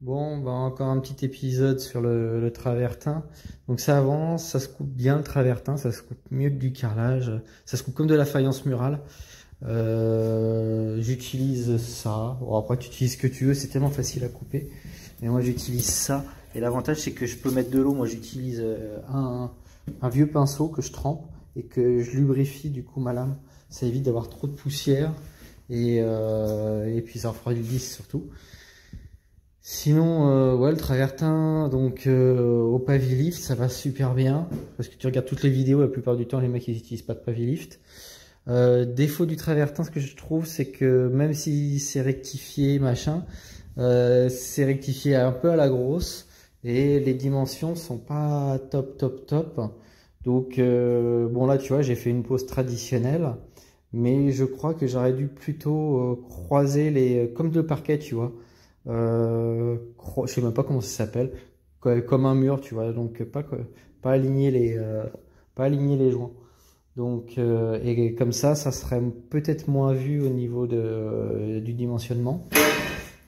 Bon, bah encore un petit épisode sur le travertin. Donc ça avance, ça se coupe bien le travertin, ça se coupe mieux que du carrelage, ça se coupe comme de la faïence murale. J'utilise ça. Bon, après tu utilises ce que tu veux, c'est tellement facile à couper. Mais moi j'utilise ça. Et l'avantage c'est que je peux mettre de l'eau. Moi j'utilise un vieux pinceau que je trempe et que je lubrifie du coup ma lame. Ça évite d'avoir trop de poussière et puis ça refroidit le disque surtout. Sinon, ouais, le travertin, donc au Pavilift, ça va super bien. Parce que tu regardes toutes les vidéos, la plupart du temps, les mecs, ils n'utilisent pas de Pavilift. Défaut du travertin, ce que je trouve, c'est que même si c'est rectifié, machin, c'est rectifié un peu à la grosse. Et les dimensions sont pas top. Donc, bon, là, tu vois, j'ai fait une pose traditionnelle. Mais je crois que j'aurais dû plutôt croiser les... Comme de parquet, tu vois. Je sais même pas comment ça s'appelle, comme un mur, tu vois, donc pas aligner les joints. Donc et comme ça serait peut-être moins vu au niveau du dimensionnement.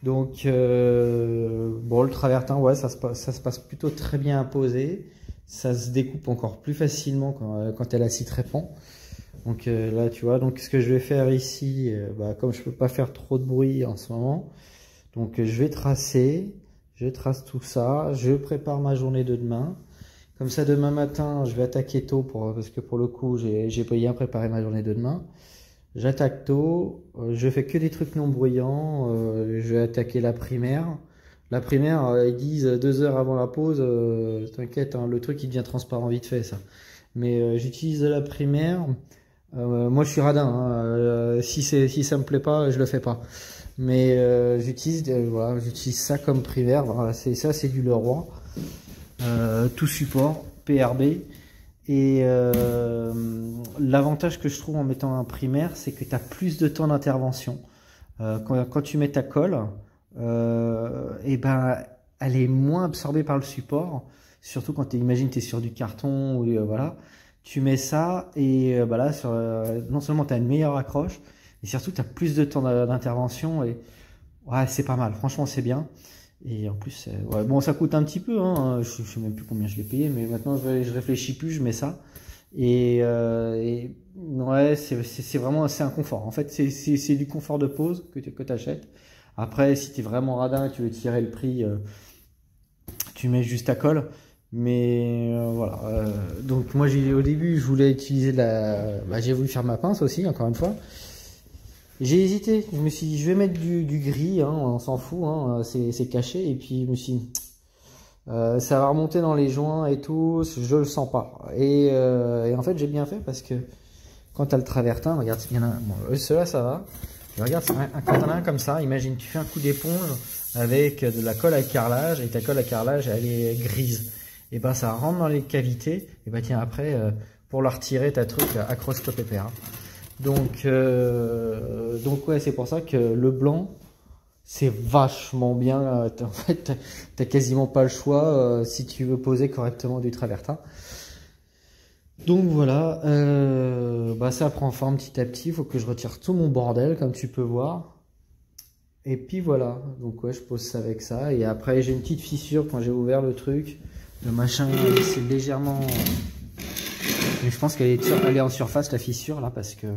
Donc bon, le travertin, ouais, ça se passe plutôt très bien à poser. Ça se découpe encore plus facilement quand elle a scie trépan. Donc là, tu vois, donc ce que je vais faire ici, comme je peux pas faire trop de bruit en ce moment. Donc je vais tracer, je trace tout ça, je prépare ma journée de demain. Comme ça demain matin, je vais attaquer tôt parce que pour le coup, j'ai bien préparé ma journée de demain. J'attaque tôt, je fais que des trucs non bruyants, je vais attaquer la primaire. La primaire, ils disent 2 heures avant la pause, t'inquiète, hein, le truc il devient transparent vite fait ça. Mais j'utilise la primaire. Moi je suis radin, hein, si ça me plaît pas, je le fais pas. Mais voilà, j'utilise ça comme primaire. Voilà, c'est du Leroy, tout support PRB. Et l'avantage que je trouve en mettant un primaire, c'est que tu as plus de temps d'intervention. Quand tu mets ta colle, et ben elle est moins absorbée par le support. Surtout quand imagine tu es sur du carton ou voilà, tu mets ça et là non seulement tu as une meilleure accroche, et surtout tu as plus de temps d'intervention et ouais, c'est pas mal, franchement c'est bien. Et en plus, ouais, bon, ça coûte un petit peu, hein. Je sais même plus combien je l'ai payé, mais maintenant je réfléchis plus, je mets ça. Et ouais, c'est vraiment c'est un confort. En fait, c'est du confort de pose que tu achètes. Après, si tu es vraiment radin et tu veux tirer le prix, tu mets juste ta colle. Mais voilà. Donc moi, au début, je voulais utiliser j'ai voulu faire ma pince aussi, encore une fois. J'ai hésité, je me suis dit je vais mettre du gris, hein, on s'en fout, hein, c'est caché, et puis je me suis dit ça va remonter dans les joints et tout, je le sens pas. Et en fait j'ai bien fait parce que quand tu as le travertin, regarde, il y en a bon, ceux-là ça va, et regarde, quand on a un comme ça, imagine tu fais un coup d'éponge avec de la colle à carrelage, et ta colle à carrelage elle est grise, et ben ça rentre dans les cavités, et ben tiens après pour la retirer ta truc, accroche-toi pépère. Hein. Donc ouais, c'est pour ça que le blanc, c'est vachement bien. En fait, t'as quasiment pas le choix si tu veux poser correctement du travertin. Donc voilà, ça prend forme petit à petit. Il faut que je retire tout mon bordel, comme tu peux voir. Et puis voilà, donc ouais, je pose ça avec ça. Et après, j'ai une petite fissure quand j'ai ouvert le truc. Le machin, c'est légèrement... Mais je pense qu'elle est en surface, la fissure, là, parce que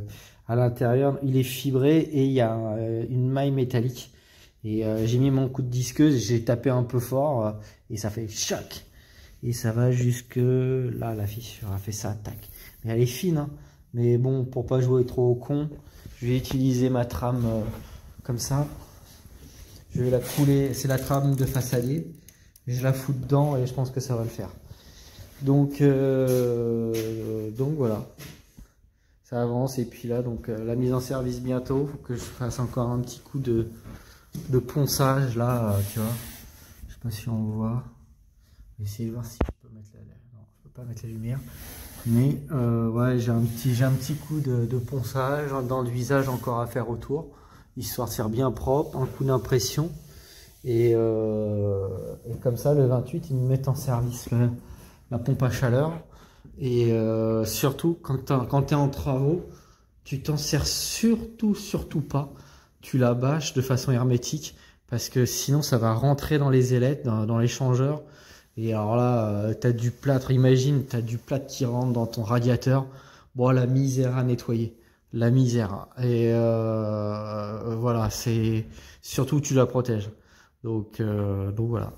à l'intérieur, il est fibré et il y a une maille métallique. Et j'ai mis mon coup de disqueuse, j'ai tapé un peu fort et ça fait choc. Et ça va jusque là, la fissure a fait ça, tac. Mais elle est fine, hein. Mais bon, pour pas jouer trop au con, je vais utiliser ma trame comme ça. Je vais la couler, c'est la trame de façadier. Je la fous dedans et je pense que ça va le faire. Donc voilà, ça avance. Et puis là, donc la mise en service bientôt. Faut que je fasse encore un petit coup de ponçage là, tu vois. Je sais pas si on voit. Je vais essayer de voir si je peux mettre non, je peux pas mettre la lumière. Mais ouais, j'ai un petit coup de ponçage dans le visage encore à faire autour, histoire de faire bien propre, un coup d'impression. Et comme ça, le 28, ils me mettent en service la pompe à chaleur. Et surtout quand tu es en travaux, tu t'en sers surtout pas, tu la bâches de façon hermétique parce que sinon ça va rentrer dans les ailettes, dans l'échangeur. Et alors là, t'as du plâtre, imagine, t'as du plâtre qui rentre dans ton radiateur. Bon, la misère à nettoyer. La misère. Et voilà, c'est surtout tu la protèges. Donc voilà.